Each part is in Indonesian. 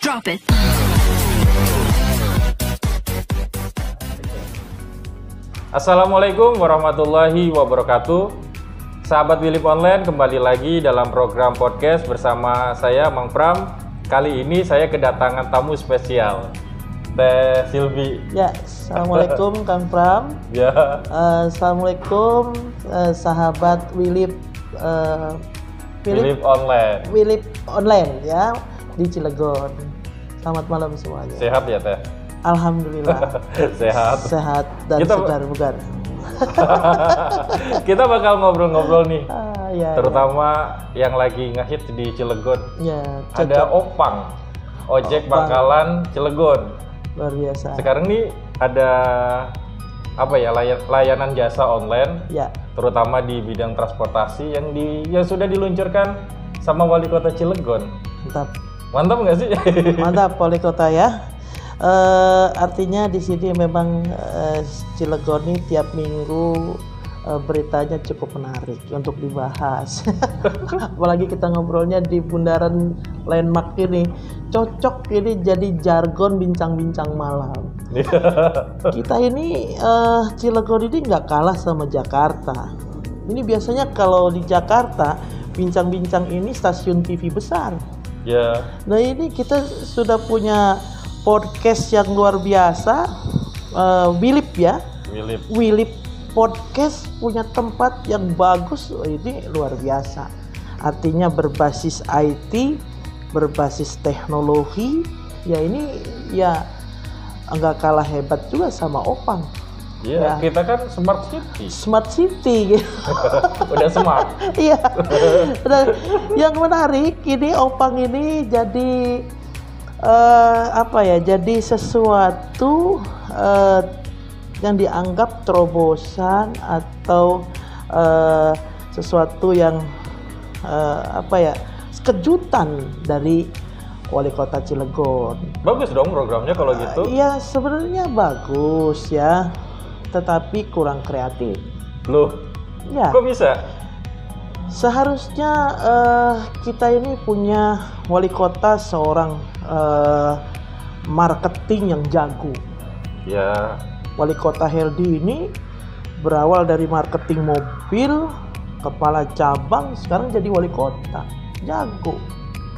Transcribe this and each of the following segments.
Drop it. Assalamualaikum warahmatullahi wabarakatuh. Sahabat Wilip Online, kembali lagi dalam program podcast bersama saya Mang Pram. Kali ini saya kedatangan tamu spesial, Teh Silvi. Ya, assalamualaikum Kang Pram. Ya. Assalamualaikum sahabat Wilip Online. Wilip Online ya di Cilegon. Selamat malam semuanya. Sehat ya Teh? Alhamdulillah. Sehat dan segar bugar. Kita bakal ngobrol-ngobrol nih, Ya, terutama yang lagi ngehit di Cilegon. ya, Ada Opang, ojek pangkalan Cilegon. luar biasa. Sekarang nih ada apa ya, layanan jasa online, Ya, terutama di bidang transportasi yang sudah diluncurkan sama Wali Kota Cilegon. Mantap nggak sih? mantap Wali Kota ya. Artinya di sini memang Cilegon ini tiap minggu beritanya cukup menarik untuk dibahas. Apalagi kita ngobrolnya di bundaran landmark ini, cocok ini jadi jargon bincang-bincang malam. Kita ini Cilegon ini nggak kalah sama Jakarta. Ini biasanya kalau di Jakarta bincang-bincang ini stasiun TV besar. Ya. Nah ini kita sudah punya podcast yang luar biasa, Wilip ya. Wilip Podcast punya tempat yang bagus, ini luar biasa. Artinya berbasis IT, berbasis teknologi, ya ini ya enggak kalah hebat juga sama Opang. Ya, kita kan smart city gitu. Udah smart. Iya. Yang menarik ini Opang ini jadi jadi sesuatu yang dianggap terobosan atau sesuatu yang kejutan dari Wali Kota Cilegon. Bagus dong programnya kalau gitu. Iya, sebenarnya bagus ya, tetapi kurang kreatif. Loh, ya. Kok bisa? Seharusnya kita ini punya wali kota seorang marketing yang jago. Ya. Wali Kota Heldi ini berawal dari marketing mobil, kepala cabang, sekarang jadi wali kota. Jago.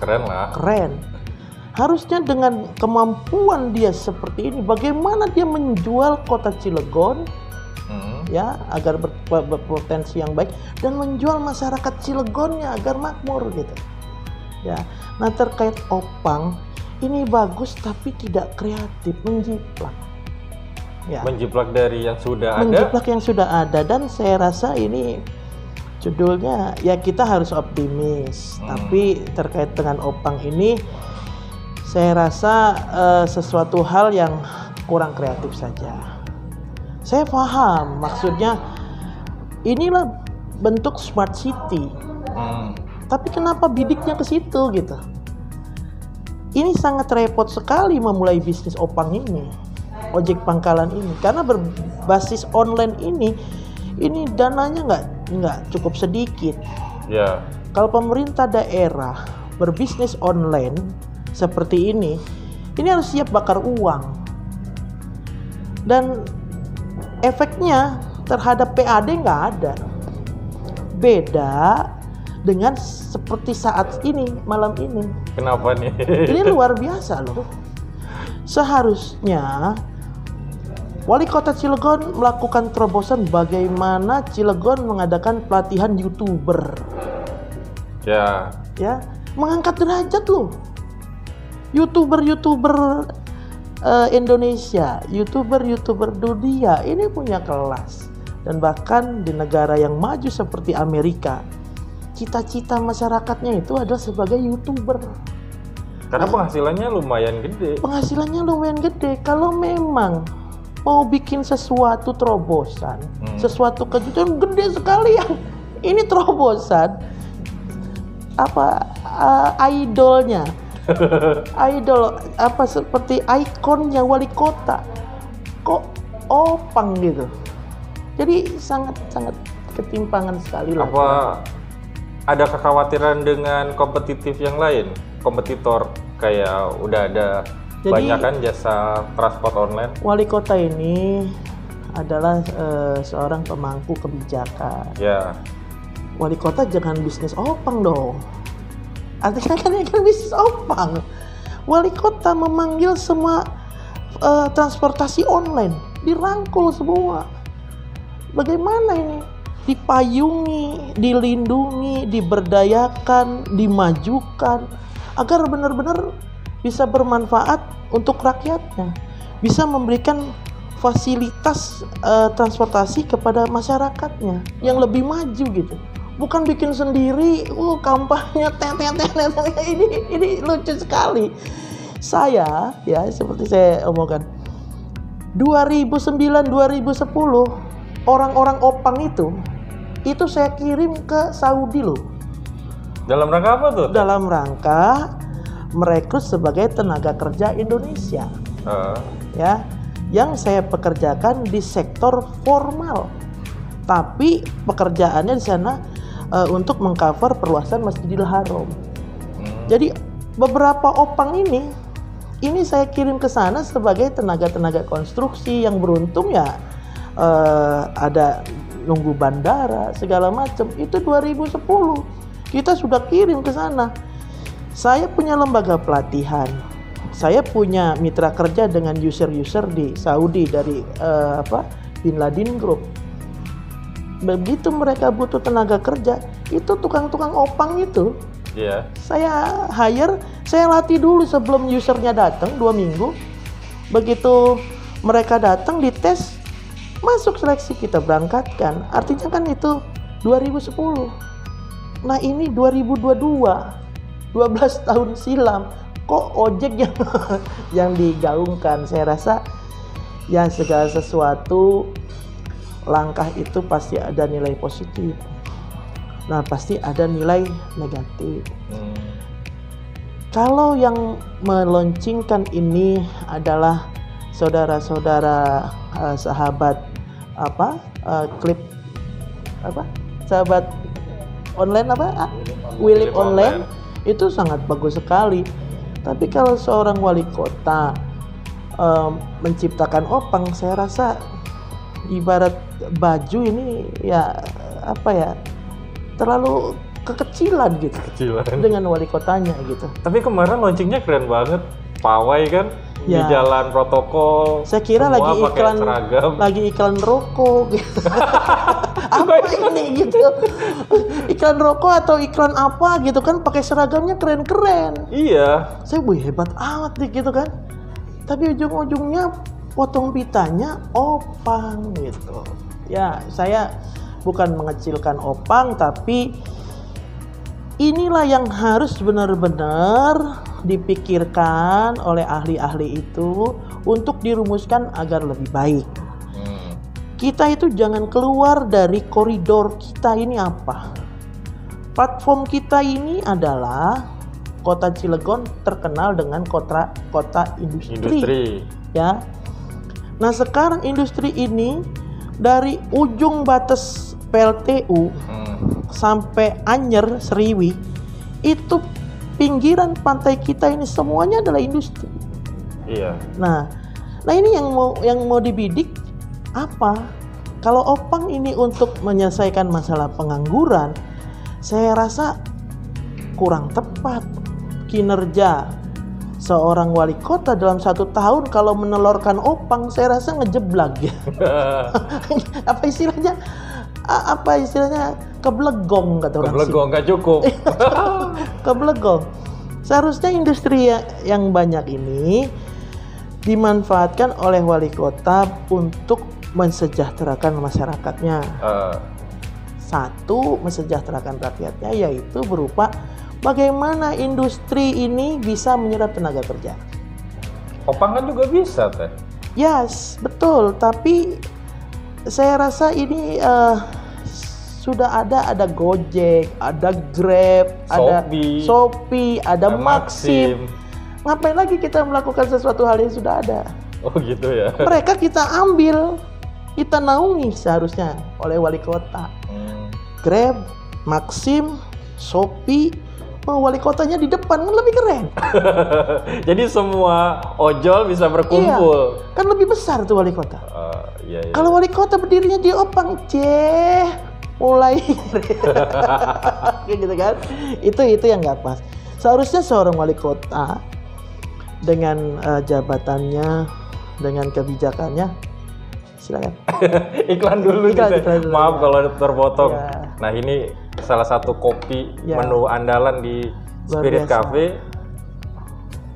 Keren lah. Keren. Harusnya dengan kemampuan dia seperti ini, bagaimana dia menjual kota Cilegon ya agar berpotensi yang baik dan menjual masyarakat Cilegonnya agar makmur gitu. Ya. Nah, terkait Opang ini bagus tapi tidak kreatif, menjiplak. Ya. Menjiplak dari yang sudah ada. Menjiplak yang sudah ada, dan saya rasa ini judulnya ya kita harus optimis. Tapi terkait dengan Opang ini saya rasa sesuatu hal yang kurang kreatif saja. Saya paham maksudnya, inilah bentuk smart city. Tapi kenapa bidiknya ke situ gitu? Ini sangat repot sekali memulai bisnis Opang ini, ojek pangkalan ini, karena berbasis online ini dananya nggak cukup sedikit. Ya. Kalau pemerintah daerah berbisnis online seperti ini harus siap bakar uang, dan efeknya terhadap PAD nggak ada. Beda dengan seperti saat ini, malam ini. Kenapa nih? Ini luar biasa loh. Seharusnya Wali Kota Cilegon melakukan terobosan bagaimana Cilegon mengadakan pelatihan YouTuber. Ya. Ya, mengangkat derajat loh. YouTuber Indonesia, YouTuber dunia ini punya kelas, dan bahkan di negara yang maju seperti Amerika, cita-cita masyarakatnya itu adalah sebagai YouTuber. Karena penghasilannya lumayan gede. Kalau memang mau bikin sesuatu terobosan, sesuatu kejutan gede sekali yang ini terobosan, idolnya. Idol seperti ikonnya wali kota kok Opang gitu. Jadi sangat ketimpangan sekali lah. Apa ada kekhawatiran dengan kompetitif yang lain, kompetitor kayak udah ada Jadi, banyak kan jasa transport online. Wali kota ini adalah seorang pemangku kebijakan. Ya. Wali kota jangan bisnis opang dong. Artinya kan bisnis opang. Wali kota memanggil semua transportasi online, dirangkul semua. Bagaimana ini? Dipayungi, dilindungi, diberdayakan, dimajukan agar benar-benar bisa bermanfaat untuk rakyatnya, bisa memberikan fasilitas transportasi kepada masyarakatnya yang lebih maju gitu. Bukan bikin sendiri, kampanye ini lucu sekali. Saya ya seperti saya omongkan 2009-2010 orang-orang opang itu saya kirim ke Saudi loh. Dalam rangka apa tuh? Dalam rangka merekrut sebagai tenaga kerja Indonesia. Ya, yang saya pekerjakan di sektor formal. Tapi pekerjaannya di sana untuk mengcover perluasan Masjidil Haram. Jadi beberapa opang ini saya kirim ke sana sebagai tenaga konstruksi yang beruntung ya ada nunggu bandara segala macam. Itu 2010 kita sudah kirim ke sana. Saya punya lembaga pelatihan. Saya punya mitra kerja dengan user-user di Saudi dari Bin Laden Group. Begitu mereka butuh tenaga kerja, itu tukang-tukang opang itu, saya hire, saya latih dulu sebelum usernya datang 2 minggu. Begitu mereka datang dites, masuk seleksi, kita berangkatkan. Artinya kan itu 2010. Nah ini 2022, 12 tahun silam, kok ojek yang digaungkan. Saya rasa ya segala sesuatu langkah itu pasti ada nilai positif. Nah, pasti ada nilai negatif. Kalau yang meluncurkan ini adalah saudara-saudara sahabat sahabat online Willip online itu sangat bagus sekali. Tapi kalau seorang wali kota menciptakan opang, saya rasa ibarat baju ini ya terlalu kekecilan gitu. Dengan wali kotanya gitu. Tapi kemarin launchingnya keren banget, pawai kan di jalan protokol. Saya kira lagi iklan rokok gitu. Apa ini gitu? Iklan rokok atau iklan apa gitu kan, pakai seragamnya keren-keren. Iya. Saya hebat amat nih gitu kan. Tapi ujung-ujungnya potong pitanya opang gitu. Ya, saya bukan mengecilkan opang, tapi inilah yang harus benar-benar dipikirkan oleh ahli-ahli itu untuk dirumuskan agar lebih baik. Kita itu jangan keluar dari koridor kita ini apa. Platform kita ini adalah Kota Cilegon terkenal dengan kota industri. Ya. Nah sekarang industri ini dari ujung batas PLTU sampai Anyer, Seriwi, itu pinggiran pantai kita ini semuanya adalah industri. Iya. Nah ini yang mau dibidik apa? Kalau opang ini untuk menyelesaikan masalah pengangguran, saya rasa kurang tepat. Kinerja seorang wali kota dalam 1 tahun kalau menelurkan opang, saya rasa ngejeblak ya. Apa istilahnya keblegong kata orang. Keblegong nggak cukup. Keblegong. Seharusnya industri yang banyak ini dimanfaatkan oleh wali kota untuk mensejahterakan masyarakatnya. Satu, mensejahterakan rakyatnya, yaitu berupa bagaimana industri ini bisa menyerap tenaga kerja. Opang kan juga bisa, Teh. Yes, betul. Tapi saya rasa ini sudah ada Gojek, ada Grab, ada Shopee, ada Maxim. Ngapain lagi kita melakukan sesuatu hal yang sudah ada? Oh gitu ya. Mereka kita ambil, kita naungi seharusnya oleh wali kota. Grab, Maxim, Shopee, mau wali kotanya di depan kan lebih keren. Jadi semua ojol bisa berkumpul. Iya, kan lebih besar tuh wali kota. Iya. Kalau wali kota berdirinya di Opang, mulai kayak gitu kan. Itu yang nggak pas. Seharusnya seorang wali kota dengan jabatannya, dengan kebijakannya, silakan. Iklan dulu Iklan dulu. Maaf kalau terpotong. Ya. Nah, ini salah satu kopi Ya. menu andalan di Spirit Cafe.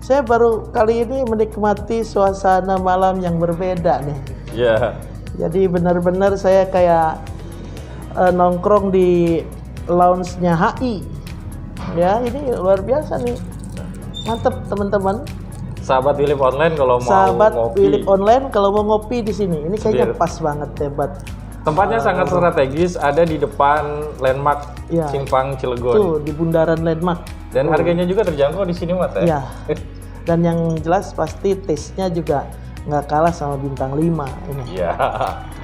Saya baru kali ini menikmati suasana malam yang berbeda nih. Ya. Jadi benar-benar saya kayak nongkrong di lounge-nya HI. Ya, ini luar biasa nih. Mantep teman-teman. Sahabat Wilip Online kalau mau Sahabat ngopi. Wilip Online kalau mau ngopi di sini. Ini kayaknya Spirit. pas banget hebat. Tempatnya sangat strategis, ada di depan landmark Ya. Simpang Cilegon. Tuh di bundaran Landmark. Dan harganya juga terjangkau di sini, Mas ya. Ya. Dan yang jelas pasti taste-nya juga nggak kalah sama bintang 5 ini. Iya.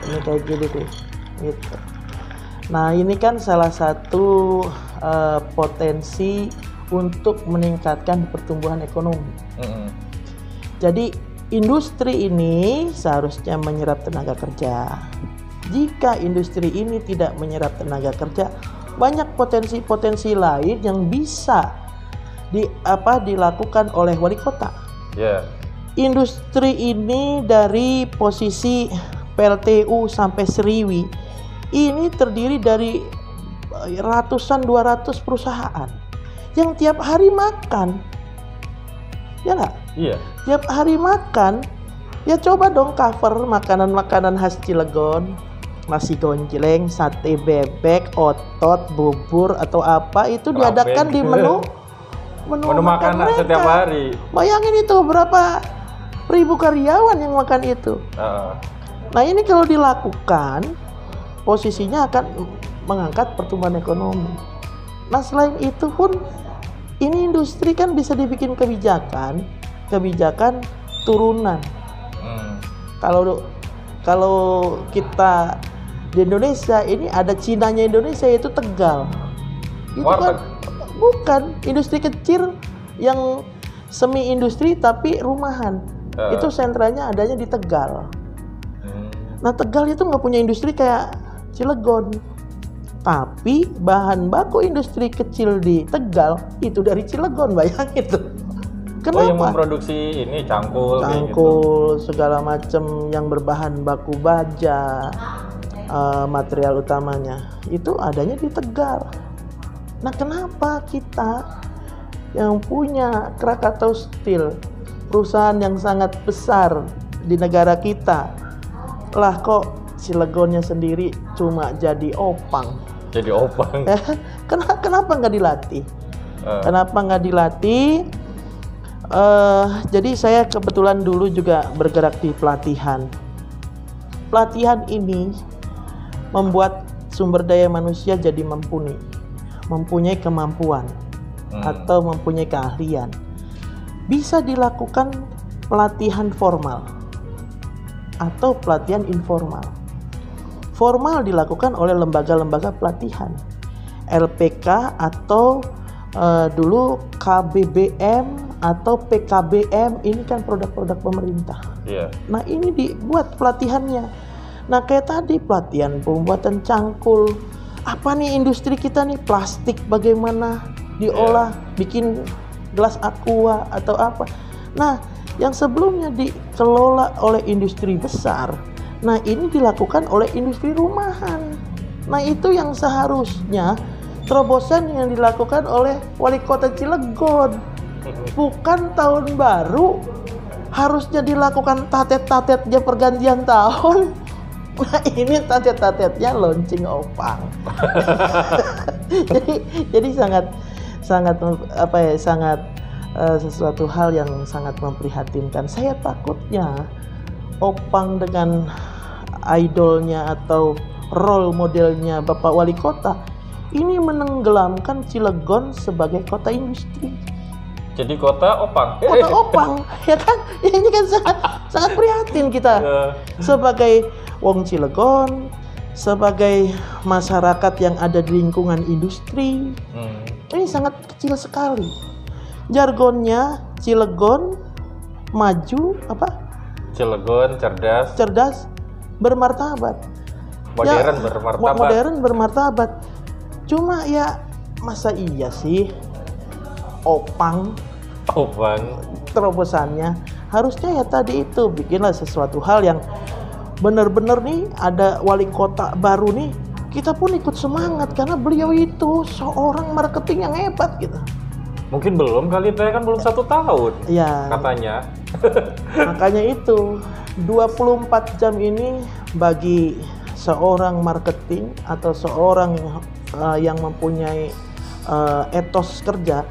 Ini kayak gini tuh. Gitu. Nah, ini kan salah satu potensi untuk meningkatkan pertumbuhan ekonomi. Jadi industri ini seharusnya menyerap tenaga kerja. Jika industri ini tidak menyerap tenaga kerja, banyak potensi-potensi lain yang bisa dilakukan oleh wali kota. Ya. Industri ini dari posisi PLTU sampai Seriwi ini terdiri dari ratusan 200 perusahaan yang tiap hari makan. Ya nggak? Iya. Tiap hari makan, ya coba dong cover makanan-makanan khas Cilegon, nasi gonceng, sate bebek, otot, bubur atau apa itu diadakan di menu makanan mereka. setiap hari. Bayangin itu berapa ribu karyawan yang makan itu. Nah, ini kalau dilakukan, posisinya akan mengangkat pertumbuhan ekonomi. Nah, selain itu pun ini industri kan bisa dibikin kebijakan turunan. Kalau kita di Indonesia ini ada Cinanya Indonesia yaitu Tegal. Itu kan bukan industri kecil yang semi industri tapi rumahan. Itu sentranya adanya di Tegal. Nah, Tegal itu nggak punya industri kayak Cilegon. Tapi bahan baku industri kecil di Tegal itu dari Cilegon, bayangin tuh. Kenapa? Oh, yang memproduksi ini cangkul segala macam yang berbahan baku baja, material utamanya itu adanya di Tegal. Nah, kenapa kita yang punya Krakatau Steel, perusahaan yang sangat besar di negara kita, lah kok Cilegonnya sendiri cuma jadi opang? Jadi opang. Kenapa nggak dilatih? Kenapa nggak dilatih? Jadi saya kebetulan dulu juga bergerak di pelatihan. Pelatihan ini membuat sumber daya manusia jadi mempunyai kemampuan atau mempunyai keahlian. Bisa dilakukan pelatihan formal atau pelatihan informal. Formal dilakukan oleh lembaga-lembaga pelatihan, LPK atau dulu KBBM atau PKBM, ini kan produk-produk pemerintah. Yeah. Nah, ini dibuat pelatihannya. Nah, kayak tadi pelatihan pembuatan cangkul. Apa nih industri kita nih, plastik bagaimana diolah, bikin gelas aqua atau apa. Nah, yang sebelumnya dikelola oleh industri besar, nah ini dilakukan oleh industri rumahan. Nah, itu yang seharusnya terobosan yang dilakukan oleh wali kota Cilegon. Bukan tahun baru harusnya dilakukan tatet-tatetnya pergantian tahun. Nah, ini tatet-tatetnya launching opang. jadi sangat sesuatu hal yang sangat memprihatinkan. Saya takutnya opang dengan idolnya atau role modelnya Bapak Wali Kota ini menenggelamkan Cilegon sebagai kota industri. Jadi kota opang. Kota opang, ya kan? Ini kan sangat prihatin kita sebagai wong Cilegon, sebagai masyarakat yang ada di lingkungan industri. ini sangat kecil sekali. Jargonnya Cilegon maju apa? Cilegon Cerdas, bermartabat. Modern bermartabat. Cuma ya masa iya sih opang terobosannya harusnya ya tadi itu bikinlah sesuatu hal yang benar-benar nih ada wali kota baru nih, kita pun ikut semangat karena beliau itu seorang marketing yang hebat gitu. Mungkin belum kali, kan belum 1 tahun Ya, katanya. makanya itu 24 jam ini bagi seorang marketing atau seorang yang mempunyai etos kerja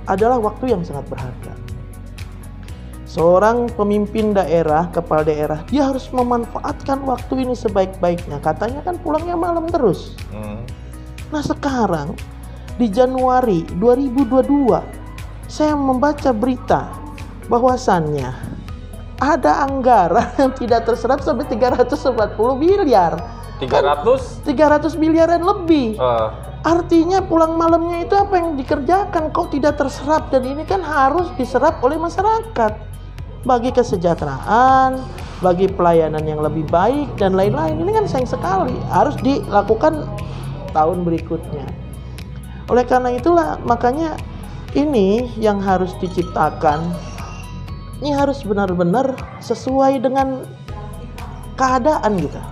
adalah waktu yang sangat berharga. Seorang pemimpin daerah, kepala daerah, dia harus memanfaatkan waktu ini sebaik-baiknya. Katanya kan pulangnya malam terus. Nah sekarang di Januari 2022 saya membaca berita bahwasannya ada anggaran yang tidak terserap sampai 340 miliar. 300 miliaran lebih. Artinya pulang malamnya itu apa yang dikerjakan kok tidak terserap, dan ini kan harus diserap oleh masyarakat bagi kesejahteraan, bagi pelayanan yang lebih baik dan lain-lain. Ini kan sayang sekali, harus dilakukan tahun berikutnya. Oleh karena itulah makanya ini yang harus diciptakan, ini harus benar-benar sesuai dengan keadaan kita.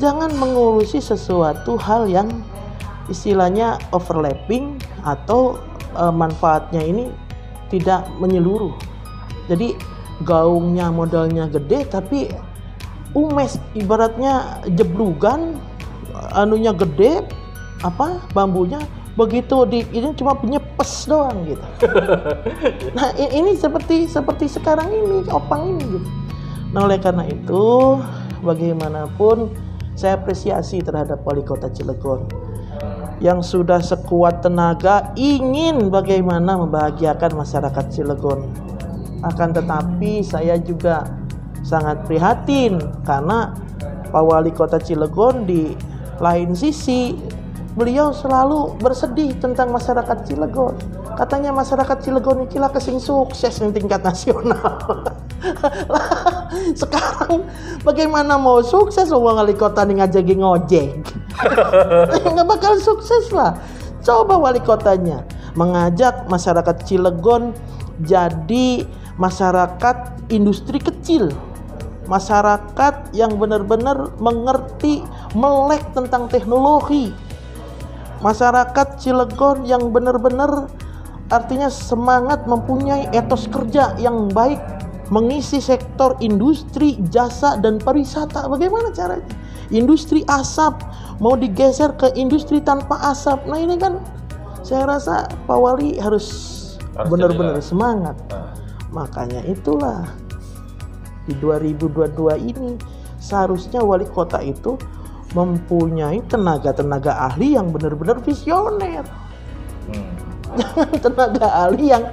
Jangan mengurusi sesuatu hal yang istilahnya overlapping atau manfaatnya ini tidak menyeluruh. Jadi gaungnya modalnya gede tapi umes, ibaratnya jeblugan, anunya gede, bambunya begitu ini cuma penyepes doang gitu. Nah ini seperti sekarang ini opang ini gitu. Nah oleh karena itu bagaimanapun saya apresiasi terhadap wali kota Cilegon yang sudah sekuat tenaga ingin bagaimana membahagiakan masyarakat Cilegon. Akan tetapi saya juga sangat prihatin karena Pak Wali Kota Cilegon di lain sisi beliau selalu bersedih tentang masyarakat Cilegon. Katanya masyarakat Cilegon ini lah kesing sukses di tingkat nasional. Sekarang bagaimana mau sukses wali kota nih ngajak ngojek? Nggak bakal sukses lah. Coba wali kotanya mengajak masyarakat Cilegon jadi masyarakat industri kecil, masyarakat yang benar-benar mengerti, melek tentang teknologi, masyarakat Cilegon yang benar-benar artinya semangat mempunyai etos kerja yang baik, mengisi sektor industri, jasa, dan pariwisata. Bagaimana caranya? Industri asap mau digeser ke industri tanpa asap. Nah ini kan saya rasa Pak Wali harus benar-benar semangat. Makanya itulah di 2022 ini seharusnya wali kota itu mempunyai tenaga-tenaga ahli yang benar-benar visioner. Jangan tenaga ahli yang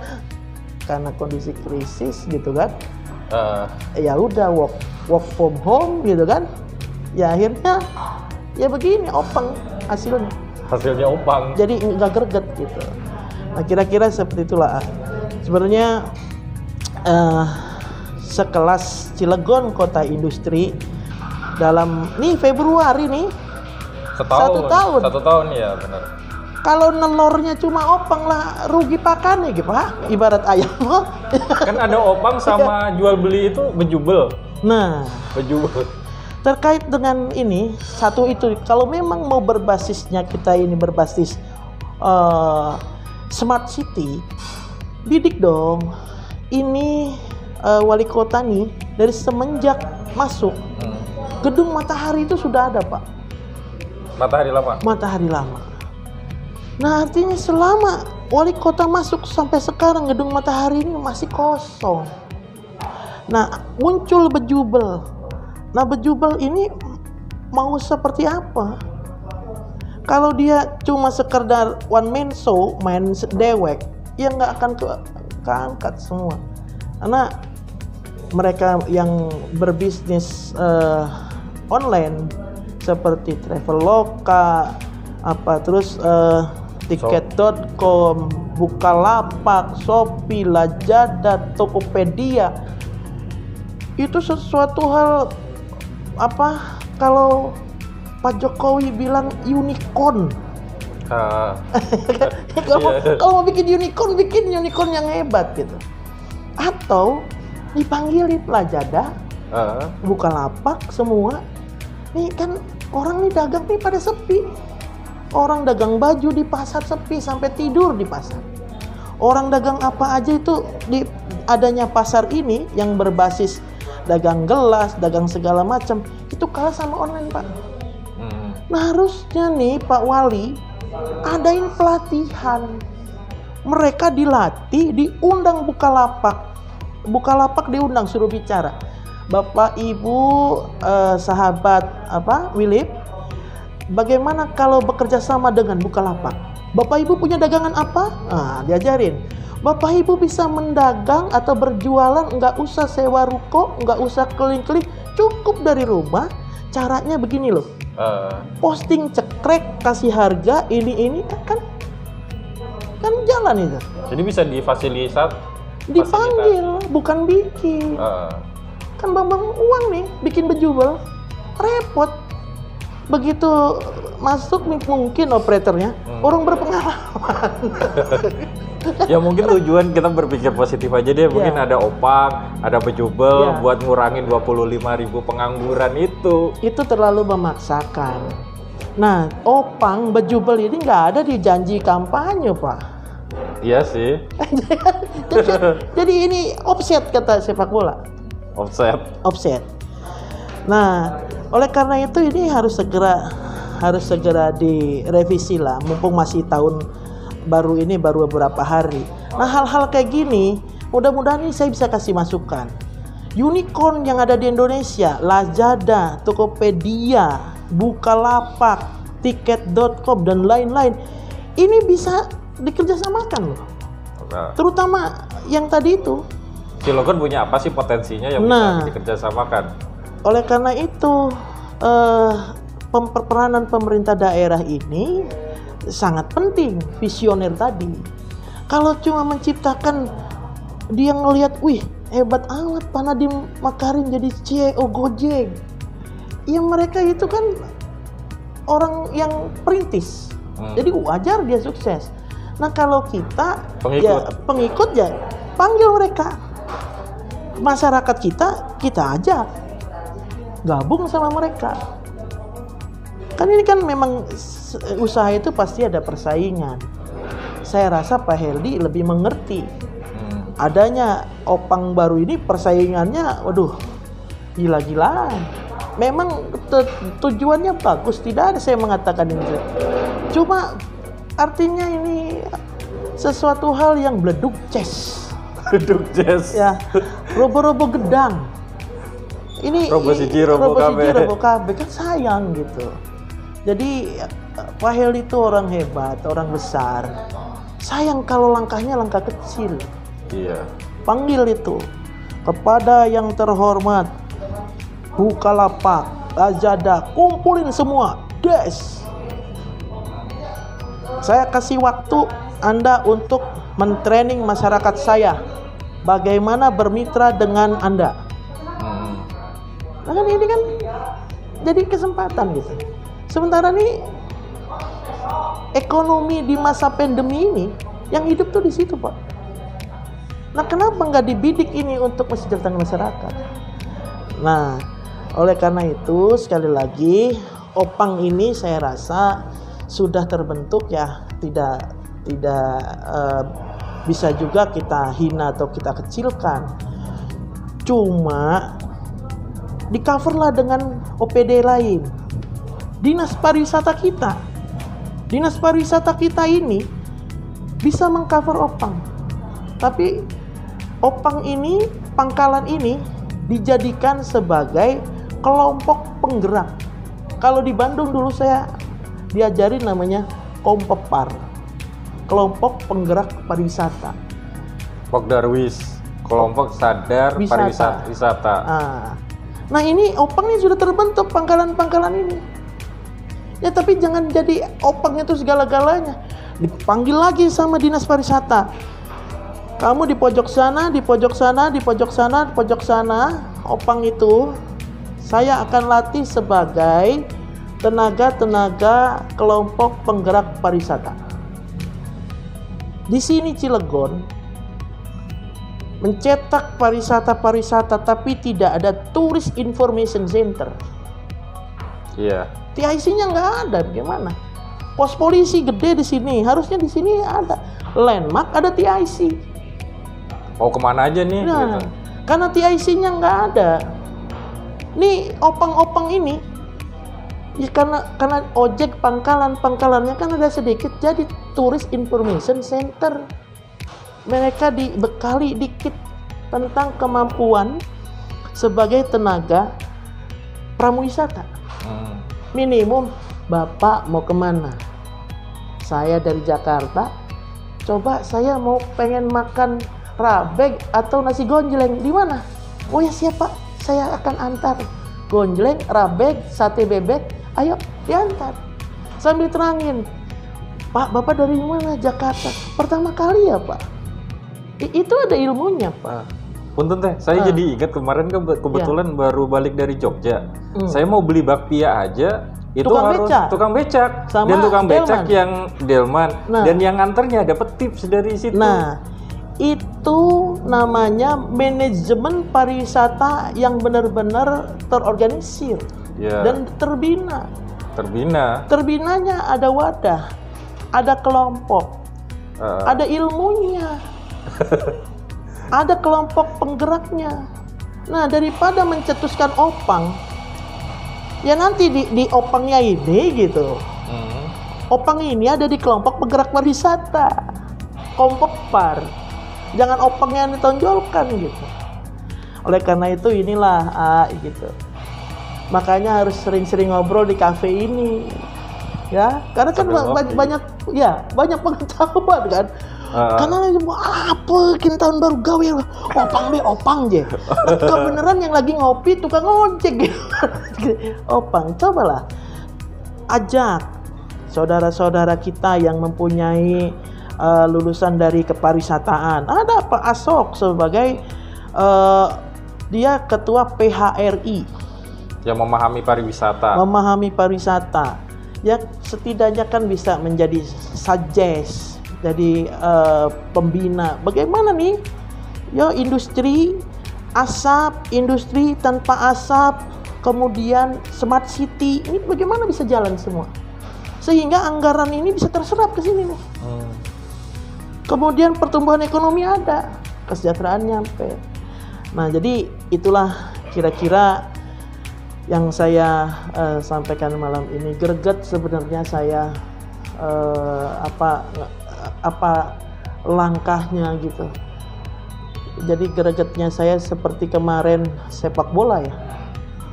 karena kondisi krisis gitu kan, ya udah work from home gitu kan, ya akhirnya ya begini opang hasilnya opang, jadi nggak greget gitu. Nah kira-kira seperti itulah sebenarnya sekelas Cilegon kota industri dalam nih Februari nih satu tahun ya benar. Kalau nelornya cuma opang lah rugi pakannya gitu Pak, ibarat ayam. Kan ada opang sama jual beli itu bejubel. Nah, bejubel. Terkait dengan ini satu itu, kalau memang mau berbasisnya kita ini berbasis smart city, bidik dong. Ini wali kota nih dari semenjak masuk gedung Matahari itu sudah ada Pak. Matahari lama. Nah artinya selama wali kota masuk sampai sekarang gedung Matahari ini masih kosong. Nah muncul bejubel. Nah bejubel ini mau seperti apa? Kalau dia cuma sekedar one man show, main dewek, ya nggak akan keangkat semua. Karena mereka yang berbisnis online seperti Traveloka, terus Tiket.com, Bukalapak, Shopee, Lazada, Tokopedia. Itu sesuatu hal apa kalau Pak Jokowi bilang unicorn. Kalau mau bikin unicorn yang hebat gitu. Atau dipanggilin Lazada, Bukalapak semua. Nih kan orang nih dagang nih pada sepi. Orang dagang baju di pasar sepi sampai tidur di pasar. Orang dagang apa aja itu di adanya pasar ini yang berbasis dagang gelas, dagang segala macam itu kalah sama online, Pak. Nah harusnya nih Pak Wali adain pelatihan. Mereka dilatih, diundang Bukalapak diundang suruh bicara. Bapak Ibu sahabat Wilip, bagaimana kalau bekerja sama dengan Bukalapak? Bapak Ibu punya dagangan apa? Nah, diajarin. Bapak Ibu bisa mendagang atau berjualan, nggak usah sewa ruko, nggak usah keliling-keliling, cukup dari rumah. Caranya begini loh. Posting cekrek, kasih harga ini kan jalan itu. Jadi bisa dipanggil, bukan bikin. Kan bambang uang nih, bikin bejubel, repot. Begitu masuk mungkin operatornya orang berpengalaman. Ya mungkin tujuan kita berpikir positif aja deh. Mungkin ada opang, ada bejubel buat ngurangin 25.000 pengangguran itu. Itu terlalu memaksakan. Nah, opang, bejubel ini nggak ada di janji kampanye, Pak. Iya sih. Jadi ini offset kata sepak bola. Offset. Nah, oleh karena itu ini harus segera direvisi lah. Mumpung masih tahun baru ini, baru beberapa hari. Nah hal-hal kayak gini mudah-mudahan ini saya bisa kasih masukan. Unicorn yang ada di Indonesia, Lazada, Tokopedia, Bukalapak, Tiket.com dan lain-lain, ini bisa dikerjasamakan loh. Terutama yang tadi itu. Cilegon punya apa sih potensinya yang bisa dikerjasamakan? Oleh karena itu peranan pemerintah daerah ini sangat penting, visioner tadi. Kalau cuma menciptakan, dia ngelihat, wih hebat amat Pak Nadiem Makarim jadi CEO Gojek. Ya mereka itu kan orang yang perintis, jadi wajar dia sukses. Nah kalau kita pengikut ya panggil mereka. Masyarakat kita ajak gabung sama mereka. Kan ini kan memang usaha itu pasti ada persaingan. Saya rasa Pak Heldi lebih mengerti. Adanya opang baru ini persaingannya, waduh, gila-gilaan. Memang tujuannya bagus, tidak ada saya mengatakan ini. Cuma artinya ini sesuatu hal yang bleduk ces. Ya, robo-robo gedang. Ini robo siji robo KB kan sayang gitu. Jadi Pak Heldi itu orang hebat, orang besar. Sayang kalau langkahnya langkah kecil. Iya. Panggil itu kepada yang terhormat Bukalapak, Lazada, kumpulin semua, des. Saya kasih waktu Anda untuk mentraining masyarakat saya bagaimana bermitra dengan Anda. Nah kan ini kan jadi kesempatan gitu. Sementara nih ekonomi di masa pandemi ini yang hidup tuh di situ Pak. Nah kenapa nggak dibidik ini untuk mesejahterakan masyarakat? Nah oleh karena itu sekali lagi opang ini saya rasa sudah terbentuk ya, tidak bisa juga kita hina atau kita kecilkan. Cuma di cover lah dengan OPD lain. Dinas pariwisata kita ini bisa mengcover opang. Tapi opang ini, pangkalan ini dijadikan sebagai kelompok penggerak. Kalau di Bandung dulu saya diajarin namanya Kompepar, kelompok penggerak pariwisata. Pokdarwis, kelompok sadar pariwisata. Nah ini opang ini sudah terbentuk pangkalan-pangkalan ini. Ya tapi jangan jadi opang itu segala-galanya. Dipanggil lagi sama dinas pariwisata. Kamu di pojok sana, di pojok sana, di pojok sana, di pojok sana. Opang itu saya akan latih sebagai tenaga kelompok penggerak pariwisata. Di sini Cilegon mencetak pariwisata tapi tidak ada Tourist Information Center. Iya. TIC-nya nggak ada, bagaimana? Pos polisi gede di sini, harusnya di sini ada landmark, ada TIC. Mau kemana aja nih? Nah, gitu. karena TIC-nya nggak ada. Nih opang-opang ini, ya karena ojek pangkalannya kan ada sedikit, jadi Tourist Information Center. Mereka dibekali dikit tentang kemampuan sebagai tenaga pramuwisata. Minimum, Bapak mau kemana? Saya dari Jakarta, coba saya mau pengen makan rabeg atau nasi gonjleng, di mana? Oh ya siap Pak, saya akan antar. Gonjleng, rabeg, sate bebek, ayo diantar. Sambil terangin, Pak, Bapak dari mana? Jakarta. Pertama kali ya Pak. Itu ada ilmunya Pak. Punten teh, saya jadi ingat kemarin kebetulan baru balik dari Jogja. Saya mau beli bakpia aja, itu tukang becak. Sama dan tukang becak delman. yang delman. Dan yang nganternya dapat tips dari situ. Nah, itu namanya manajemen pariwisata yang benar-benar terorganisir dan terbina. Terbinanya ada wadah, ada kelompok, ada ilmunya. Ada kelompok penggeraknya. Nah, daripada mencetuskan opang, ya nanti di opangnya ini gitu. Opang ini ada di kelompok penggerak pariwisata, kelompok par. Jangan opangnya yang ditonjolkan gitu. Oleh karena itu inilah gitu. Makanya harus sering-sering ngobrol di kafe ini. Ya, karena kan banyak pengetahuan kan. Karena apa kita tahun baru gawe opang je. Kebenaran yang lagi ngopi tukang ojek gitu. Opang, cobalah ajak saudara-saudara kita yang mempunyai lulusan dari kepariwisataan. Ada Pak Asok sebagai dia ketua PHRI yang memahami pariwisata. Ya setidaknya kan bisa menjadi suggest, jadi pembina. Bagaimana nih? Ya industri asap, industri tanpa asap, kemudian smart city. Ini bagaimana bisa jalan semua? Sehingga anggaran ini bisa terserap ke sini nih. Kemudian pertumbuhan ekonomi ada, kesejahteraan nyampe. Nah, jadi itulah kira-kira yang saya sampaikan malam ini. Greget sebenarnya saya apa langkahnya gitu. Jadi gregetnya saya seperti kemarin sepak bola ya.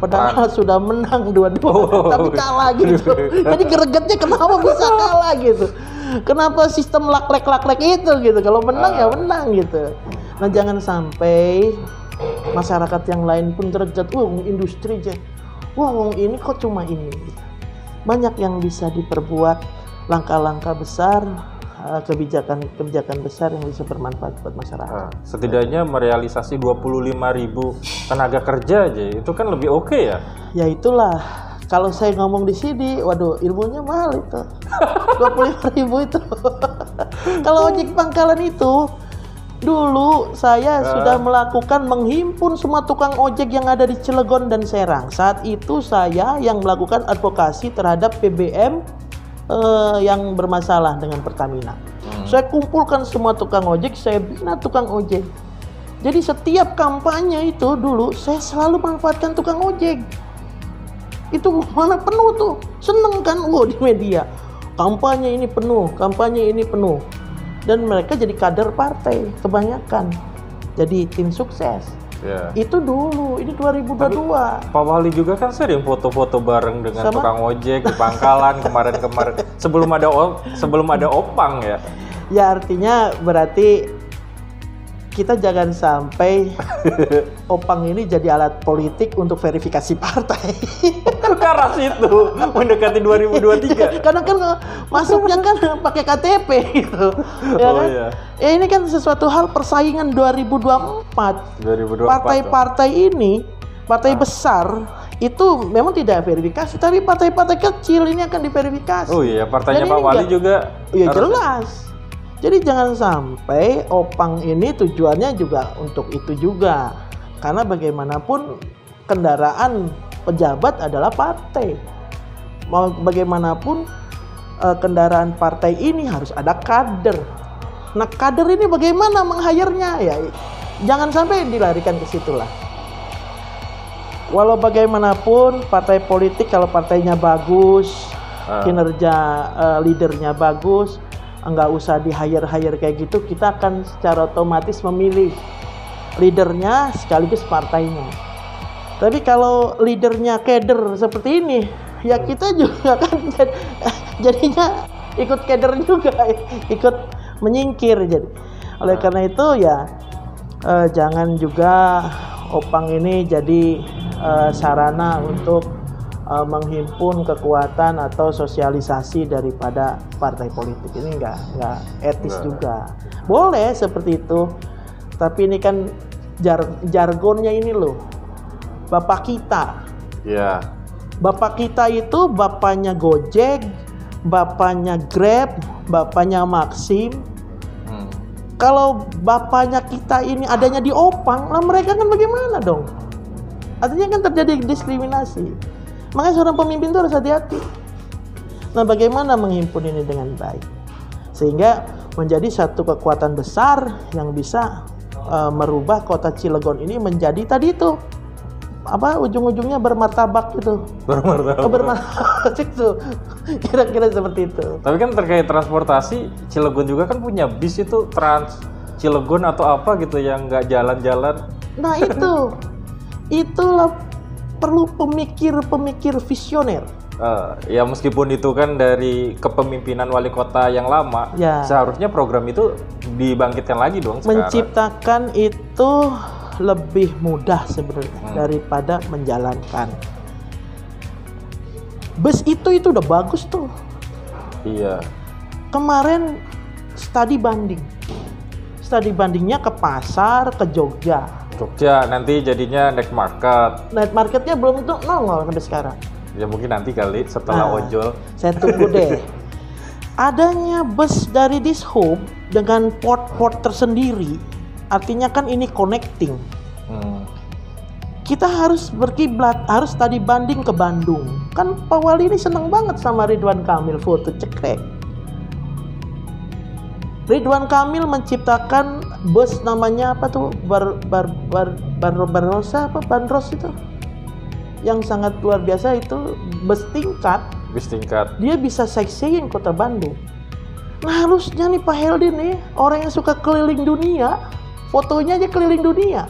Padahal sudah menang dua-dua, tapi kalah gitu. Jadi gregetnya kenapa bisa kalah gitu? Kenapa sistem laklek itu gitu? Kalau menang ya menang gitu. Nah jangan sampai masyarakat yang lain pun greget. Industri aja. Ini kok cuma ini. Banyak yang bisa diperbuat, langkah-langkah besar, kebijakan besar yang bisa bermanfaat buat masyarakat. Setidaknya merealisasi 25.000 tenaga kerja aja, itu kan lebih oke ya? Ya itulah, kalau saya ngomong di sini, waduh ilmunya mahal itu. 25.000 itu. Kalau ojek pangkalan itu, dulu saya sudah melakukan menghimpun semua tukang ojek yang ada di Cilegon dan Serang. Saat itu saya yang melakukan advokasi terhadap PBM yang bermasalah dengan Pertamina. Saya kumpulkan semua tukang ojek, saya bina tukang ojek. Jadi setiap kampanye itu dulu saya selalu manfaatkan tukang ojek. Itu mana penuh tuh, seneng kan di media. Kampanye ini penuh. Dan mereka jadi kader partai kebanyakan. Jadi tim sukses. Itu dulu, ini 2022. Pak Wali juga kan sering foto-foto bareng dengan tukang ojek di pangkalan kemarin-kemarin sebelum ada opang ya. Ya artinya berarti kita jangan sampai opang ini jadi alat politik untuk verifikasi partai. ke arah situ, mendekati 2023. Karena kan masuknya kan pakai KTP gitu. Ya Oh kan? iya. Ya ini kan sesuatu hal persaingan 2024. 2024. Partai-partai ini, partai besar itu memang tidak verifikasi, tapi partai-partai kecil ini akan diverifikasi. Oh iya, partainya Dan Pak ini Wali enggak- juga. Iya harus- jelas. Jadi jangan sampai opang ini tujuannya juga untuk itu juga. Karena bagaimanapun kendaraan pejabat adalah partai. Mau bagaimanapun kendaraan partai ini harus ada kader. Nah kader ini bagaimana meng-hire-nya? Ya jangan sampai dilarikan ke situ lah. Walau bagaimanapun partai politik kalau partainya bagus, kinerja leadernya bagus, nggak usah di hire kayak gitu, kita akan secara otomatis memilih leadernya sekaligus partainya. Tapi kalau leadernya keder seperti ini, ya kita juga kan jadinya ikut keder juga, ikut menyingkir. Jadi oleh karena itu ya jangan juga opang ini jadi sarana untuk menghimpun kekuatan atau sosialisasi daripada partai politik. Ini nggak etis juga. Boleh seperti itu, tapi ini kan jargonnya ini loh, bapak kita. Ya. Bapak kita itu bapaknya Gojek, bapaknya Grab, bapaknya Maxim. Kalau bapaknya kita ini adanya di opang, lah mereka kan bagaimana dong? Artinya kan terjadi diskriminasi. Makanya seorang pemimpin itu harus hati-hati. Nah, bagaimana menghimpun ini dengan baik sehingga menjadi satu kekuatan besar yang bisa merubah kota Cilegon ini menjadi tadi itu apa ujung-ujungnya bermartabak gitu. Bermartabak itu. Kira-kira seperti itu. Tapi kan terkait transportasi, Cilegon juga kan punya bis itu Trans Cilegon atau apa gitu yang nggak jalan-jalan. Nah itulah perlu pemikir visioner. Ya meskipun itu kan dari kepemimpinan wali kota yang lama, Ya. seharusnya program itu dibangkitkan lagi dong sekarang. Menciptakan itu lebih mudah sebenarnya daripada menjalankan. Bus itu udah bagus tuh. Iya. Kemarin studi bandingnya ke pasar, ke Jogja. Jogja nanti jadinya night market. Night marketnya belum tuh nongol sampai sekarang. Ya mungkin nanti kali setelah Nah, ojol. Saya tunggu deh. Adanya bus dari Dishub dengan port-port tersendiri, artinya kan ini connecting. Kita harus berkiblat, harus tadi banding ke Bandung. Kan Pak Wali ini seneng banget sama Ridwan Kamil, foto cekrek. Ridwan Kamil menciptakan bus namanya apa tuh? Barbarossa apa? Bandros itu. Yang sangat luar biasa itu bus tingkat. Bis tingkat. Dia bisa sightseeing kota Bandung. Nah harusnya nih Pak Heldi nih, orang yang suka keliling dunia, fotonya aja keliling dunia,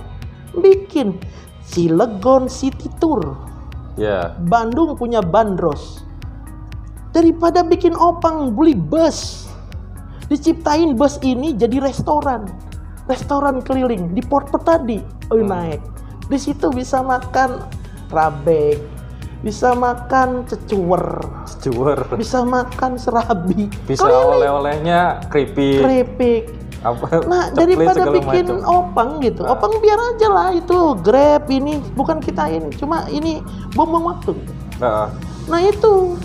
bikin Cilegon City Tour. Ya. Bandung punya Bandros. Daripada bikin opang beli bus, diciptain bus ini jadi restoran keliling di port tadi. Naik di situ bisa makan rabek, bisa makan cecuwer, bisa makan serabi, Bisa oleh-olehnya keripik. Apa? Nah coklat, daripada segala bikin macam. opang gitu, opang biar aja lah itu Grab ini, bukan kita ini, cuma ini bom waktu. Nah itu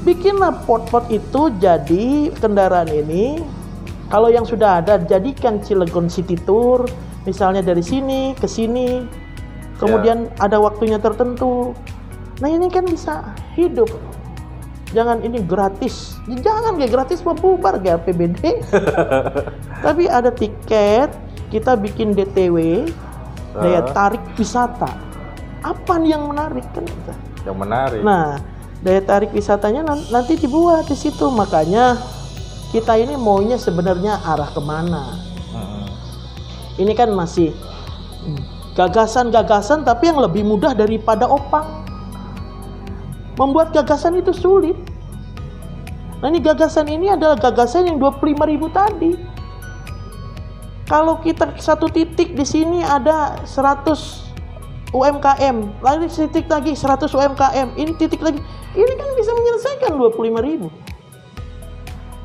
bikinlah pot-pot itu jadi kendaraan ini. Kalau yang sudah ada jadikan Cilegon City Tour, misalnya dari sini ke sini, kemudian ada waktunya tertentu. Nah ini kan bisa hidup. Jangan ini gratis, jangan kayak gratis mau bubar kayak APBD. Tapi ada tiket, kita bikin DTW, daya tarik wisata. Apa nih yang menarik kan? Yang menarik. Nah, daya tarik wisatanya nanti dibuat di situ. Makanya kita ini maunya sebenarnya arah kemana? Ini kan masih gagasan-gagasan, tapi yang lebih mudah daripada opang. Membuat gagasan itu sulit. Nah ini gagasan ini adalah gagasan yang 25.000 tadi. Kalau kita satu titik di sini ada 100 UMKM, lalu titik lagi 100 UMKM, ini titik lagi. Ini kan bisa menyelesaikan 25.000.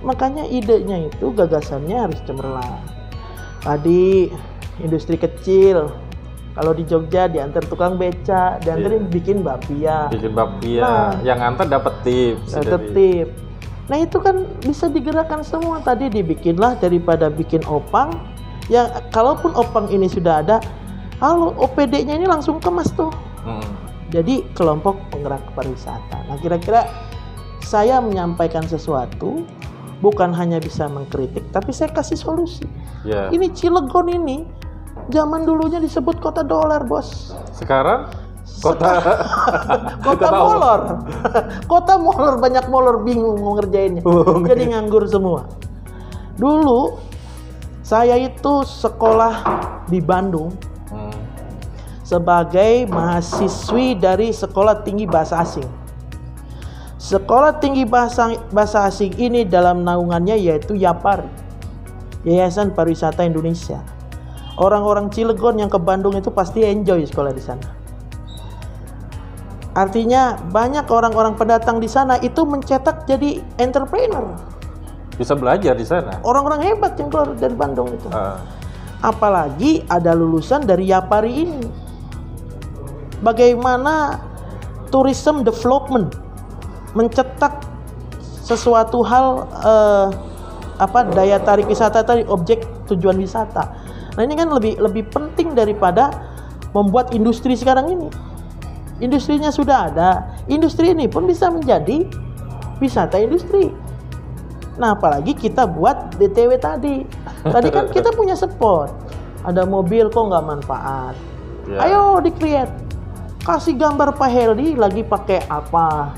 Makanya idenya itu, gagasannya harus cemerlang. Tadi industri kecil, kalau di Jogja diantar tukang beca, diantarin bikin bakpia. Nah, yang antar dapat tips. Nah itu kan bisa digerakkan semua. Tadi dibikinlah daripada bikin opang. Ya kalaupun opang ini sudah ada, halo OPD-nya ini langsung kemas tuh. Jadi kelompok penggerak pariwisata. Nah kira-kira saya menyampaikan sesuatu bukan hanya bisa mengkritik, tapi saya kasih solusi. Ini Cilegon ini zaman dulunya disebut kota dolar, bos. Sekarang kota molor. Kota molor, banyak molor, bingung mau ngerjainnya. Jadi nganggur semua. Dulu saya itu sekolah di Bandung sebagai mahasiswi dari Sekolah Tinggi Bahasa Asing. Sekolah Tinggi Bahasa Asing ini dalam naungannya yaitu YAPARI, Yayasan Pariwisata Indonesia. Orang-orang Cilegon yang ke Bandung itu pasti enjoy sekolah di sana. Artinya banyak orang-orang pendatang di sana itu mencetak jadi entrepreneur. Bisa belajar di sana. Orang-orang hebat yang keluar dari Bandung itu. Apalagi ada lulusan dari YAPARI ini. Bagaimana tourism development mencetak sesuatu hal daya tarik wisata tadi, objek tujuan wisata. Nah ini kan lebih penting daripada membuat industri sekarang ini. Industrinya sudah ada, industri ini pun bisa menjadi wisata industri. Nah apalagi kita buat DTW tadi. Tadi kan kita punya spot, ada mobil kok nggak manfaat. Ayo di-create. Kasih gambar Pak Heldi lagi pakai apa?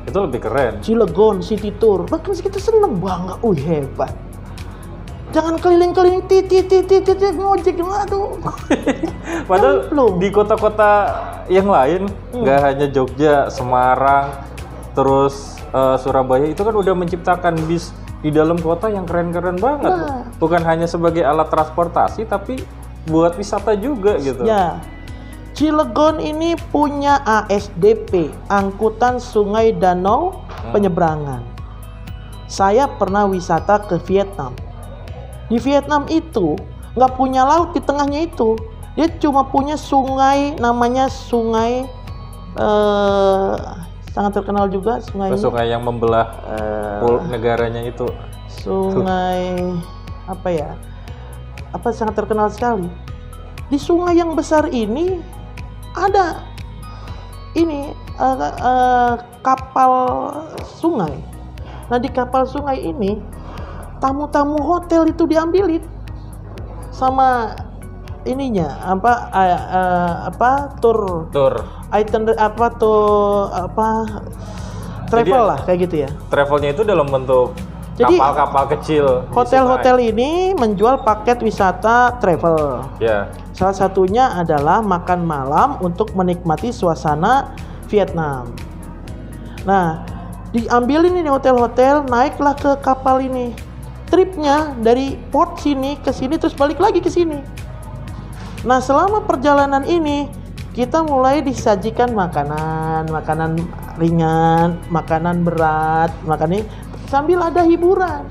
Itu lebih keren. Cilegon City Tour. Bahkan kita seneng banget. Hebat. Jangan keliling-keliling titit ngojek aduh. Padahal di kota-kota yang lain, nggak hanya Jogja, Semarang, terus Surabaya itu kan udah menciptakan bis di dalam kota yang keren-keren banget. Bukan hanya sebagai alat transportasi, tapi buat wisata juga gitu. Ya. Cilegon ini punya ASDP, Angkutan Sungai Danau Penyeberangan. Saya pernah wisata ke Vietnam. Di Vietnam itu nggak punya laut di tengahnya itu. Dia cuma punya sungai, namanya sungai sangat terkenal juga sungai. Sungai yang membelah negaranya itu. Sungai apa ya? Apa sangat terkenal sekali. Di sungai yang besar ini ada ini kapal sungai. Nah di kapal sungai ini tamu-tamu hotel itu diambilin sama ininya tour item travel lah kayak gitu ya. Travelnya itu dalam bentuk kapal-kapal kecil. Hotel-hotel ini menjual paket wisata travel. Salah satunya adalah makan malam untuk menikmati suasana Vietnam. Nah, diambilin ini hotel-hotel, naiklah ke kapal ini. Tripnya dari port sini ke sini terus balik lagi ke sini. Nah, selama perjalanan ini kita mulai disajikan makanan ringan, makanan berat, sambil ada hiburan.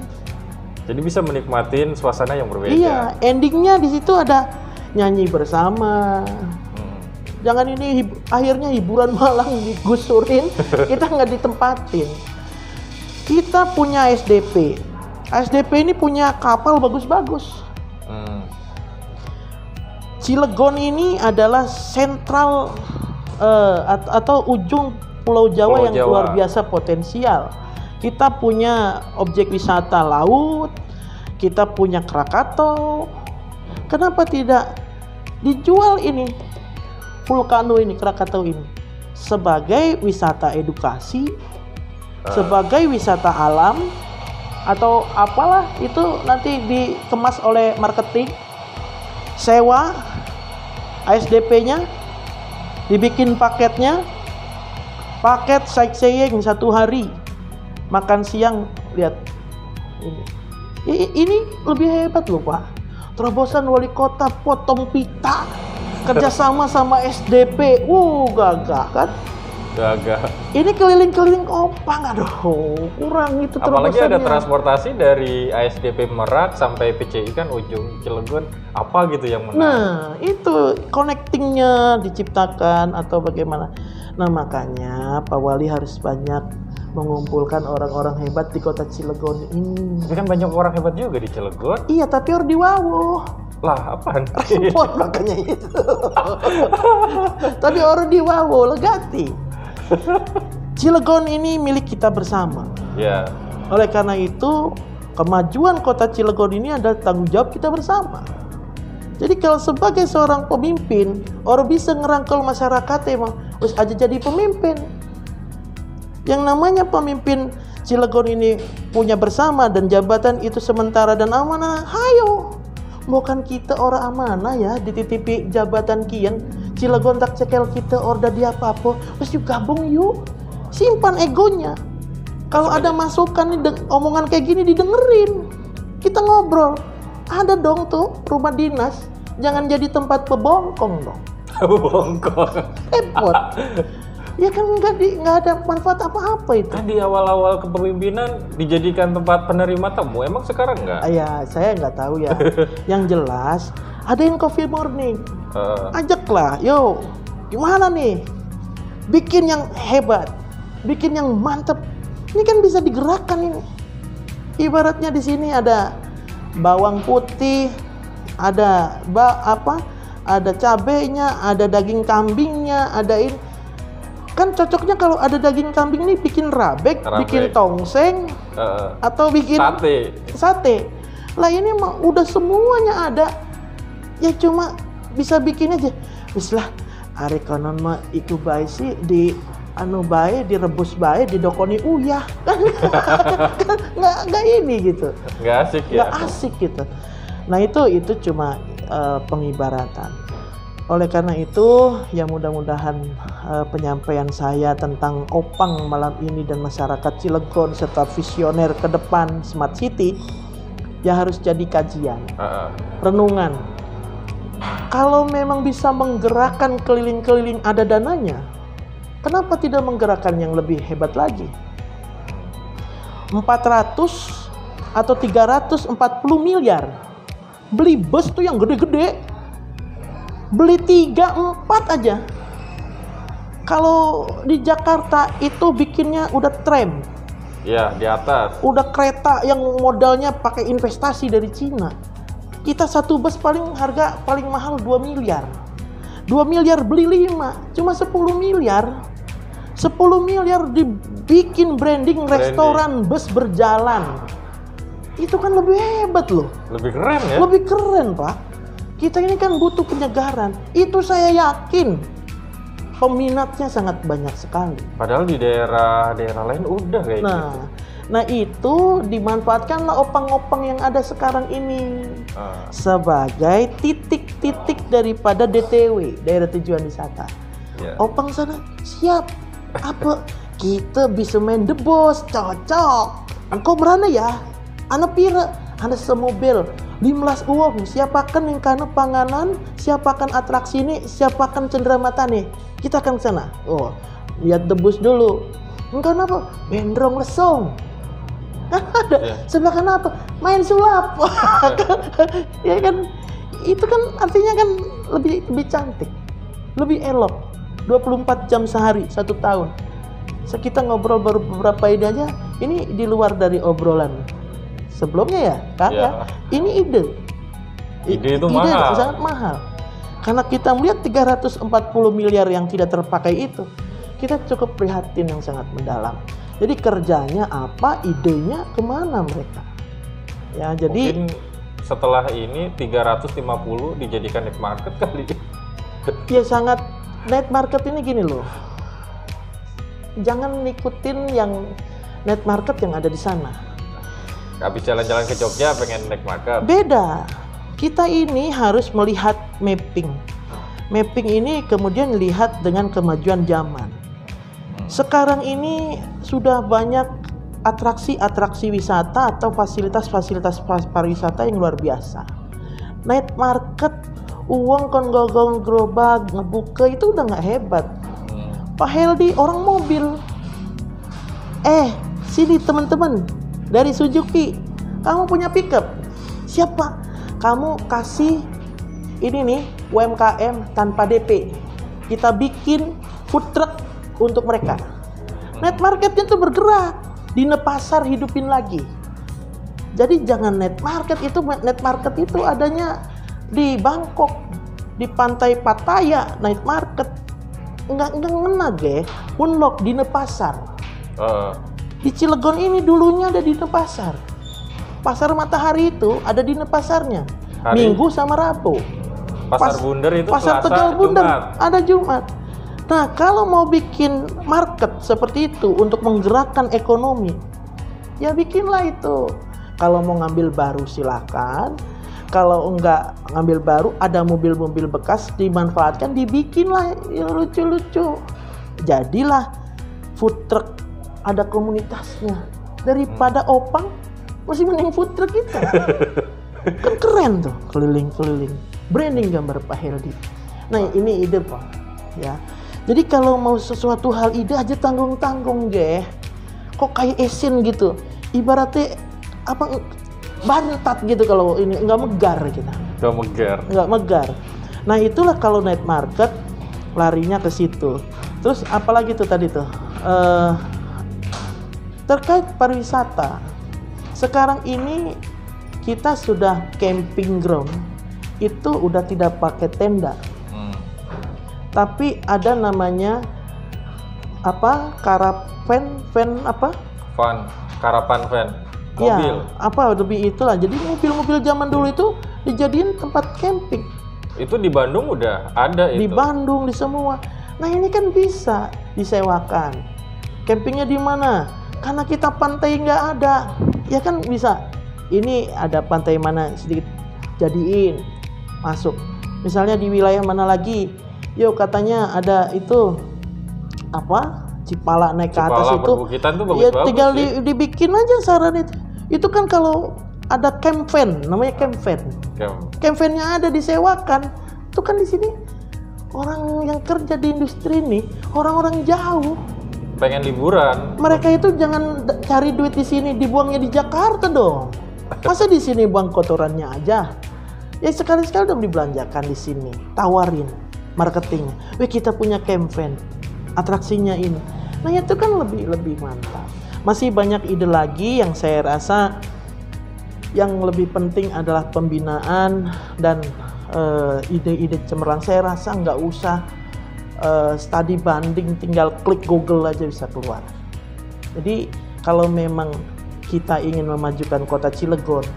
Jadi bisa menikmatin suasana yang berbeda. Iya, endingnya di situ ada nyanyi bersama. Jangan ini akhirnya hiburan malam digusurin, kita nggak ditempatin. Kita punya SDP. SDP ini punya kapal bagus-bagus. Cilegon ini adalah sentral atau ujung Pulau Jawa yang luar biasa potensial. Kita punya objek wisata laut, kita punya Krakatau. Kenapa tidak dijual ini Vulcano ini, Krakatau ini sebagai wisata edukasi, sebagai wisata alam, atau apalah itu nanti dikemas oleh marketing, sewa ASDP-nya, dibikin paketnya, paket sightseeing 1 hari, makan siang, lihat ini lebih hebat loh Pak. Terobosan wali kota potong pita kerjasama sama SDP, gagah kan? Gagah. Ini keliling-keliling Opang, aduh, kurang itu Apalagi ada terobosannya. transportasi dari ASDP Merak sampai PCI kan ujung Cilegon, apa gitu yang menarik. Nah, itu connectingnya diciptakan atau bagaimana. Nah, makanya Pak Wali harus banyak mengumpulkan orang-orang hebat di kota Cilegon ini. Tapi kan banyak orang hebat juga di Cilegon. Iya, tapi harus diwawo. Lah, apaan? Repot makanya itu. Tapi orang diwawo, legati. Cilegon ini milik kita bersama. Ya. Oleh karena itu, kemajuan kota Cilegon ini adalah tanggung jawab kita bersama. Jadi kalau sebagai seorang pemimpin, orang bisa ngerangkul masyarakat emang harus aja jadi pemimpin. Yang namanya pemimpin Cilegon ini punya bersama dan jabatan itu sementara dan amanah. Hayo, bukan kita orang amanah ya dititipi jabatan kian. Cilegon tak cekel kita orda dia apa-apa, terus yuk gabung yuk. Simpan egonya. Kalau ada masukan nih, omongan kayak gini didengerin. Kita ngobrol. Ada dong tuh rumah dinas. Jangan jadi tempat pebongkong dong. Bongkong. Repot. Ya kan nggak ada manfaat apa-apa itu. Kan di awal-awal kepemimpinan dijadikan tempat penerima tamu. Emang sekarang nggak? Ya saya nggak tahu ya. Yang jelas ada yang coffee morning. Ajaklah, yo, gimana nih? Bikin yang hebat, bikin yang mantep. Ini kan bisa digerakkan ini. Ibaratnya di sini ada bawang putih, ada ada cabenya, ada daging kambingnya, ada ini. Kan cocoknya kalau ada daging kambing nih bikin rabek. Bikin tongseng, atau bikin sate. Lah ini mah udah semuanya ada. Ya cuma bisa bikin aja. Bislah, are konon mah iku bae sih di anu bae direbus bae didokoni uyah. Kan nggak ini gitu. Nggak asik ya. Nggak asik gitu. Nah itu cuma pengibaratan. Oleh karena itu, ya mudah-mudahan penyampaian saya tentang Opang malam ini dan masyarakat Cilegon serta visioner ke depan Smart City ya harus jadi kajian, renungan. Kalau memang bisa menggerakkan keliling-keliling ada dananya, kenapa tidak menggerakkan yang lebih hebat lagi? 400 atau 340 miliar. Beli bus tuh yang gede-gede. Beli 3-4 aja. Kalau di Jakarta itu bikinnya udah tram. Ya, di atas. Udah kereta yang modalnya pakai investasi dari Cina. Kita satu bus harga paling mahal 2 miliar. 2 miliar beli 5, cuma 10 miliar. 10 miliar dibikin branding restoran bus berjalan. Itu kan lebih hebat loh. Lebih keren ya? Lebih keren, Pak. Kita ini kan butuh penyegaran. Itu saya yakin peminatnya sangat banyak sekali. Padahal di daerah-daerah lain udah kayak gitu. Nah itu dimanfaatkanlah opang-opang yang ada sekarang ini sebagai titik-titik daripada DTW, daerah tujuan wisata. Opang sana siap. Apa? Kita bisa main The Boss, cocok. Engkau berani ya? Anak pira, anak semobil 15 uang, siapakan yang kana panganan, siapakan atraksi ini, siapakan cenderamata nih. Kita akan ke sana. Oh, lihat The Boss dulu. Engkau apa? Bendrong lesong. Sebelah kanan apa? Main sulap. Ya kan, itu kan artinya kan lebih cantik, lebih elok. 24 jam sehari, 1 tahun. Kita ngobrol baru beberapa ide aja. Ini di luar dari obrolan sebelumnya ya, kan? Ya. Ini ide. Ide itu mahal. Sangat mahal. Karena kita melihat 340 miliar yang tidak terpakai itu, kita cukup prihatin yang sangat mendalam. Jadi kerjanya apa, idenya kemana mereka? Ya, jadi mungkin setelah ini 350 dijadikan night market kali. Ya sangat night market ini gini loh. Jangan ngikutin yang night market yang ada di sana. Habis jalan-jalan ke Jogja pengen night market. Beda. Kita ini harus melihat mapping. Mapping ini kemudian lihat dengan kemajuan zaman. Sekarang ini sudah banyak atraksi-atraksi wisata atau fasilitas-fasilitas pariwisata yang luar biasa. Night market uang kon gogong gerobak ngebuka itu udah nggak hebat. Pak Heldi orang mobil. Sini teman-teman dari Suzuki, kamu punya pickup. Siapa? Kamu kasih ini nih UMKM tanpa DP. Kita bikin food truck untuk mereka. Net marketnya tuh bergerak. Di pasar hidupin lagi. Jadi jangan net market itu adanya di Bangkok, di pantai Pattaya night market. Enggak ngena ge, Unlock di pasar. Di Cilegon ini dulunya ada di pasar. Pasar Matahari itu ada di pasarnya. Minggu sama Rabu. Pasar Bunder itu Pasar Selasa, Tegal Bunder Jumat. ada Jumat. Nah, kalau mau bikin market seperti itu untuk menggerakkan ekonomi, ya bikinlah itu. Kalau mau ngambil baru silakan. Kalau enggak ngambil baru, ada mobil-mobil bekas dimanfaatkan, dibikinlah yang lucu-lucu. Jadilah food truck, ada komunitasnya. Daripada opang, masih mending food truck kita. Kan keren tuh, keliling-keliling. Branding gambar Pak Heldi. Nah, ini ide Pak. Ya. Jadi kalau mau sesuatu hal ide aja tanggung-tanggung ge. Kok kayak Asian gitu. Ibaratnya apa bantat gitu kalau ini nggak megar kita. Nggak megar. Nah, itulah kalau night market larinya ke situ. Terus apalagi tuh tadi tuh terkait pariwisata. Sekarang ini kita sudah camping ground itu udah tidak pakai tenda. Tapi ada namanya apa? Karavan van. Mobil. Ya, lebih itulah. Jadi mobil-mobil zaman dulu itu dijadiin tempat camping. Itu di Bandung udah ada itu. Di Bandung, di semua. Nah, ini kan bisa disewakan. Campingnya di mana? Karena kita pantai nggak ada, ya kan bisa. Ini ada pantai mana sedikit jadiin masuk. Misalnya di wilayah mana lagi? Yuk katanya ada itu apa? Cipala naik ke atas itu. Tuh bagus, ya tinggal dibikin aja saran itu. Itu kan kalau ada camp van, namanya camp van. Camp van-nya ada disewakan. Itu kan di sini orang yang kerja di industri ini, orang-orang jauh. Pengen liburan. Mereka itu jangan cari duit di sini, dibuangnya di Jakarta dong. Masa di sini buang kotorannya aja? Ya sekali-sekali dong dibelanjakan di sini, tawarin marketingnya. Kita punya camp van, atraksinya ini. Nah itu kan lebih mantap. Masih banyak ide lagi yang saya rasa yang lebih penting adalah pembinaan dan ide-ide cemerlang. Saya rasa nggak usah study banding, tinggal klik Google aja bisa keluar. Jadi kalau memang kita ingin memajukan kota Cilegon,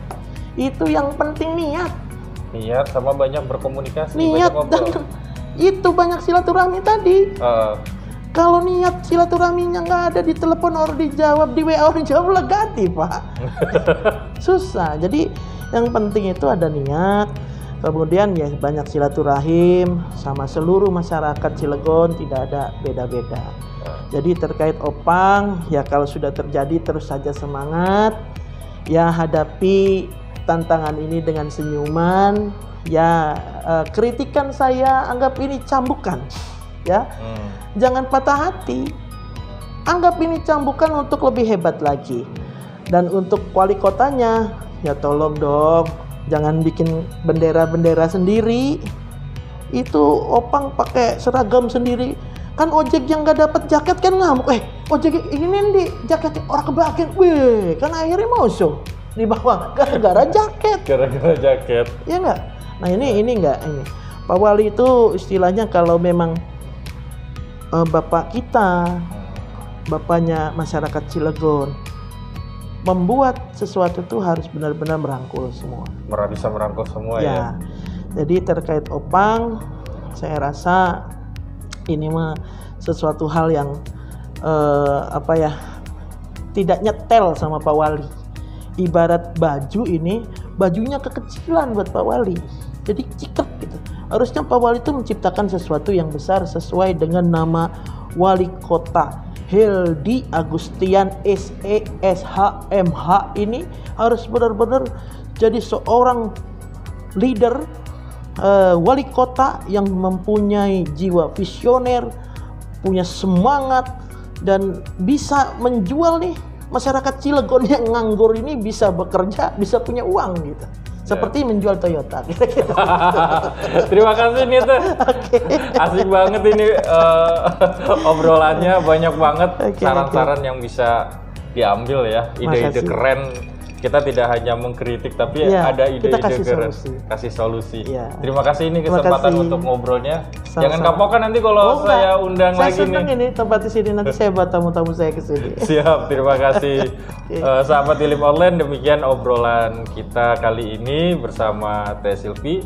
itu yang penting niat sama banyak berkomunikasi, niat banyak dan itu banyak silaturahmi tadi. Kalau niat silaturahminya nggak ada, di telepon orang dijawab, di WA orang dijawab, legati Pak. Susah. Jadi yang penting itu ada niat. Kemudian ya banyak silaturahim sama seluruh masyarakat Cilegon, tidak ada beda-beda. Jadi terkait opang, ya kalau sudah terjadi terus saja semangat. Ya hadapi tantangan ini dengan senyuman. Ya kritikan saya anggap ini cambukan. Ya, jangan patah hati. Anggap ini cambukan untuk lebih hebat lagi. Dan untuk wali kotanya, ya tolong dong, jangan bikin bendera-bendera sendiri. Itu opang pakai seragam sendiri. Kan ojek yang nggak dapat jaket kan ngamuk. Ojek ini di jaket orang kebagian. Kan akhirnya masuk di bawah gara-gara jaket. Ya nggak? Nah ini nggak ini. Pak Wali itu istilahnya kalau memang bapak kita, bapaknya masyarakat Cilegon, membuat sesuatu itu harus benar-benar merangkul semua. Bisa merangkul semua ya. Jadi terkait opang, saya rasa ini mah sesuatu hal yang tidak nyetel sama Pak Wali. Ibarat baju ini, bajunya kekecilan buat Pak Wali. Jadi ciket gitu. Harusnya Pak Wali itu menciptakan sesuatu yang besar sesuai dengan nama Wali Kota Heldi Agustian SESHMH ini harus benar-benar jadi seorang leader wali kota yang mempunyai jiwa visioner, punya semangat, dan bisa menjual nih masyarakat Cilegon yang nganggur ini bisa bekerja, bisa punya uang gitu. Seperti menjual Toyota. Terima kasih nih tuh. Asik banget ini obrolannya, banyak banget saran-saran yang bisa diambil ya, ide-ide keren. Kita tidak hanya mengkritik tapi ada ide-ide keren, kasih solusi. Terima kasih ini kesempatan untuk ngobrolnya. Sama-sama. Jangan kapok nanti kalau saya undang lagi nih. Saya senang ini tempat di sini, nanti saya bawa tamu-tamu saya ke sini. Siap, terima kasih. Sahabat Wilip Online, demikian obrolan kita kali ini bersama Teh Silvi.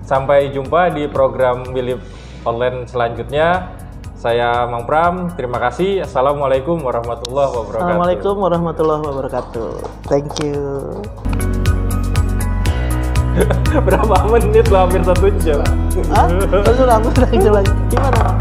Sampai jumpa di program Wilip Online selanjutnya. Saya Mang Pram, terima kasih. Assalamualaikum warahmatullahi wabarakatuh. Assalamualaikum warahmatullahi wabarakatuh. Thank you. Berapa menit lah, hampir 1 jam. Sudah, aku lagi. Gimana?